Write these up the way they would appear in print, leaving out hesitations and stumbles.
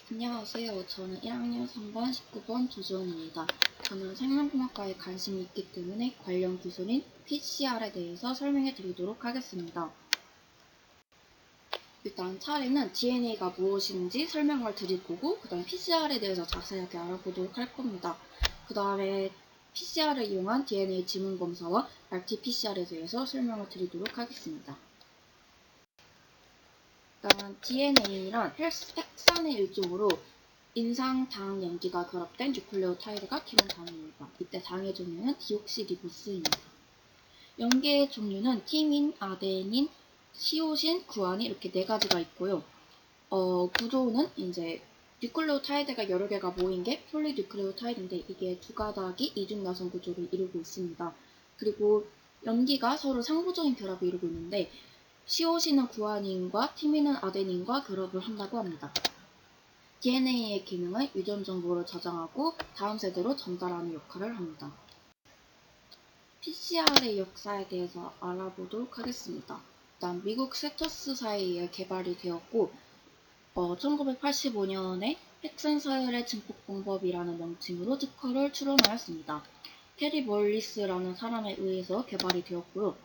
안녕하세요. 저는 1학년 3반 19번 조지원입니다. 저는 생명공학과에 관심이 있기 때문에 관련 기술인 PCR에 대해서 설명해 드리도록 하겠습니다. 일단 차례는 DNA가 무엇인지 설명을 드릴 거고, 그 다음 PCR에 대해서 자세하게 알아보도록 할 겁니다. 그 다음에 PCR을 이용한 DNA 지문 검사와 RT-PCR에 대해서 설명을 드리도록 하겠습니다. 일단 DNA란 핵산의 일종으로 인상, 당, 염기가 결합된 뉴클레오타이드가 기본 당입니다. 이때 당의 종류는 디옥시리보스입니다. 염기의 종류는 티민, 아데닌, 시오신, 구아닌 이렇게 네 가지가 있고요. 구조는 이제 뉴클레오타이드가 여러 개가 모인 게 폴리뉴클레오타이드인데 이게 두 가닥이 이중나선 구조를 이루고 있습니다. 그리고 염기가 서로 상부적인 결합을 이루고 있는데 시오신은 구아닌과 티민은 아데닌과 결합을 한다고 합니다. DNA의 기능은 유전 정보를 저장하고 다음 세대로 전달하는 역할을 합니다. PCR의 역사에 대해서 알아보도록 하겠습니다. 일단 미국 세터스사에 의해 개발이 되었고 1985년에 핵산사열의 증폭 방법이라는 명칭으로 특허를 출원하였습니다. 테리 멀리스라는 사람에 의해서 개발이 되었고요.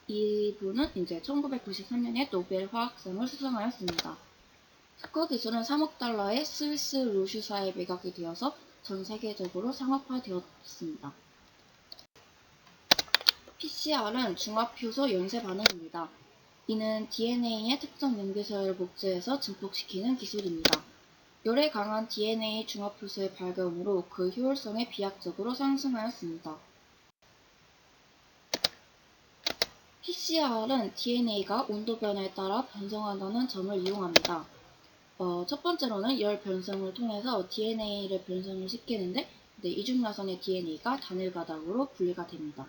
이분은 이제 1993년에 노벨 화학상을 수상하였습니다. 특허 기술은 3억 달러의 스위스 루슈사에 매각이 되어서 전 세계적으로 상업화되었습니다. PCR은 중합효소 연쇄 반응입니다. 이는 DNA의 특정 염기서열을 복제해서 증폭시키는 기술입니다. 열에 강한 DNA 중합효소의 발견으로 그 효율성이 비약적으로 상승하였습니다. PCR은 DNA가 온도 변화에 따라 변성한다는 점을 이용합니다. 첫 번째로는 열 변성을 통해서 DNA를 변성을 시키는데 이중나선의 DNA가 단일 가닥으로 분리가 됩니다.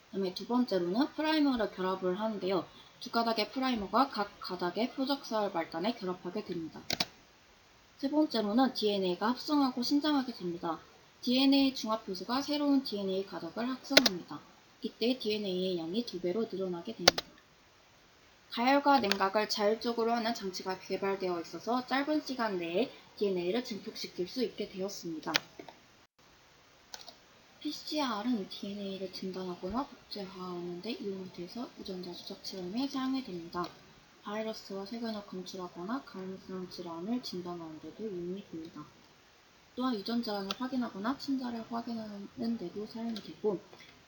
그다음에 두 번째로는 프라이머를 결합을 하는데요. 두 가닥의 프라이머가 각 가닥의 표적서열 말단에 결합하게 됩니다. 세 번째로는 DNA가 합성하고 신장하게 됩니다. DNA 중합효소가 새로운 DNA 가닥을 합성합니다. 이때 DNA의 양이 2배로 늘어나게 됩니다. 가열과 냉각을 자율적으로 하는 장치가 개발되어 있어서 짧은 시간 내에 DNA를 증폭시킬 수 있게 되었습니다. PCR은 DNA를 진단하거나 복제하는 데 이용돼서 유전자 추적 실험에 사용이 됩니다. 바이러스와 세균을 검출하거나 감염성 질환을 진단하는 데도 이용이 됩니다. 또한 유전 질환을 확인하거나 친자를 확인하는 데도 사용이 되고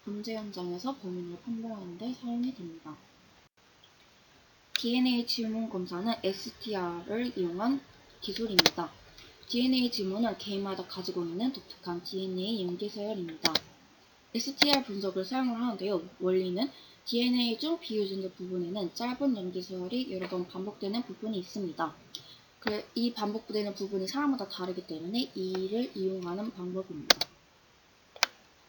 범죄 현장에서 범인을 판별하는 데 사용이 됩니다. DNA 지문 검사는 STR을 이용한 기술입니다. DNA 지문은 개인마다 가지고 있는 독특한 DNA 염기서열입니다. STR 분석을 사용을 하는데요. 원리는 DNA 중 비유전자 부분에는 짧은 염기서열이 여러 번 반복되는 부분이 있습니다. 이 반복되는 부분이 사람마다 다르기 때문에 이를 이용하는 방법입니다.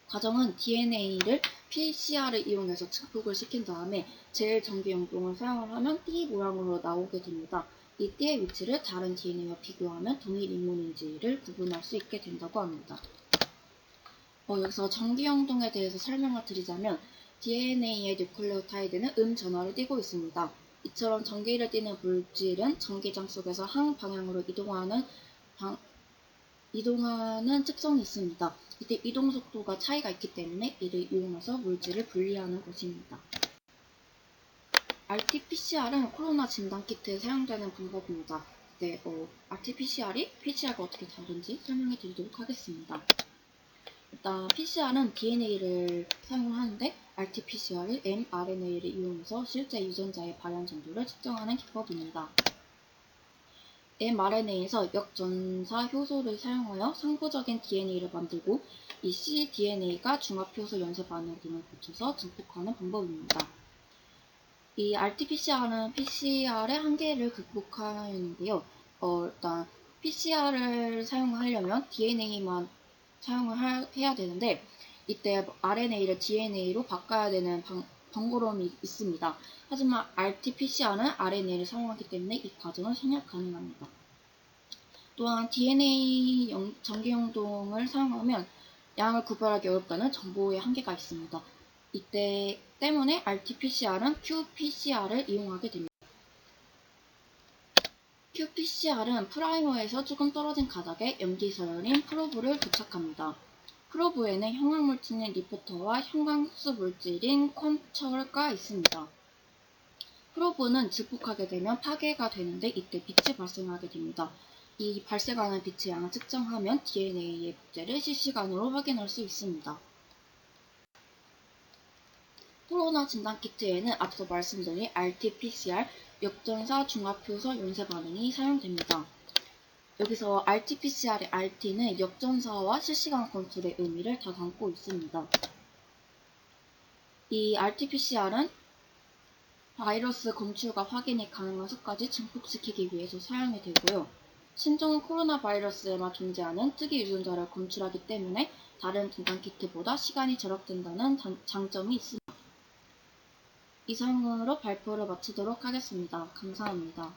과정은 DNA를 PCR을 이용해서 증폭을 시킨 다음에 제일 전기 영동을 사용을 하면 띠 모양으로 나오게 됩니다. 이 띠의 위치를 다른 DNA와 비교하면 동일 인물인지를 구분할 수 있게 된다고 합니다. 여기서 전기 영동에 대해서 설명을 드리자면 DNA의 뉴클레오타이드는 음전하를 띠고 있습니다. 이처럼 전기를 띠는 물질은 전기장 속에서 한 방향으로 이동하는 특성이 있습니다. 이때 이동 속도가 차이가 있기 때문에 이를 이용해서 물질을 분리하는 것입니다. RT-PCR은 코로나 진단키트에 사용되는 방법입니다. RT-PCR이 PCR과 어떻게 다른지 설명해 드리도록 하겠습니다. 일단 PCR은 DNA를 사용하는데 RT-PCR은 mRNA를 이용해서 실제 유전자의 발현 정도를 측정하는 기법입니다. mRNA에서 역전사 효소를 사용하여 상부적인 DNA를 만들고 이 cDNA가 중합효소 연쇄 반응 등을 거쳐서 증폭하는 방법입니다. 이 RT-PCR은 PCR의 한계를 극복하는데요. 일단 PCR을 사용하려면 DNA만 사용을 해야 되는데 이때 RNA를 DNA로 바꿔야 되는 번거로움이 있습니다. 하지만 RT-PCR은 RNA를 사용하기 때문에 이 과정은 생략 가능합니다. 또한 DNA 전기 영동을 사용하면 양을 구별하기 어렵다는 정보의 한계가 있습니다. 이때 때문에 RT-PCR은 qPCR을 이용하게 됩니다. qPCR은 프라이머에서 조금 떨어진 가닥에 염기 서열인 프로브를 도착합니다. 프로브에는 형광물질인 리포터와 형광흡수 물질인 퀀처가 있습니다. 프로브는 증폭하게 되면 파괴가 되는데 이때 빛이 발생하게 됩니다. 이 발생하는 빛의 양을 측정하면 DNA의 복제를 실시간으로 확인할 수 있습니다. 코로나 진단키트에는 앞서 말씀드린 RT-PCR, 역전사 중합효소 연쇄 반응이 사용됩니다. 여기서 RT-PCR의 RT는 역전사와 실시간 검출의 의미를 다 담고 있습니다. 이 RT-PCR은 바이러스 검출과 확인이 가능한 수까지 증폭시키기 위해서 사용이 되고요. 신종 코로나 바이러스에만 존재하는 특이 유전자를 검출하기 때문에 다른 진단키트보다 시간이 절약된다는 장점이 있습니다. 이상으로 발표를 마치도록 하겠습니다. 감사합니다.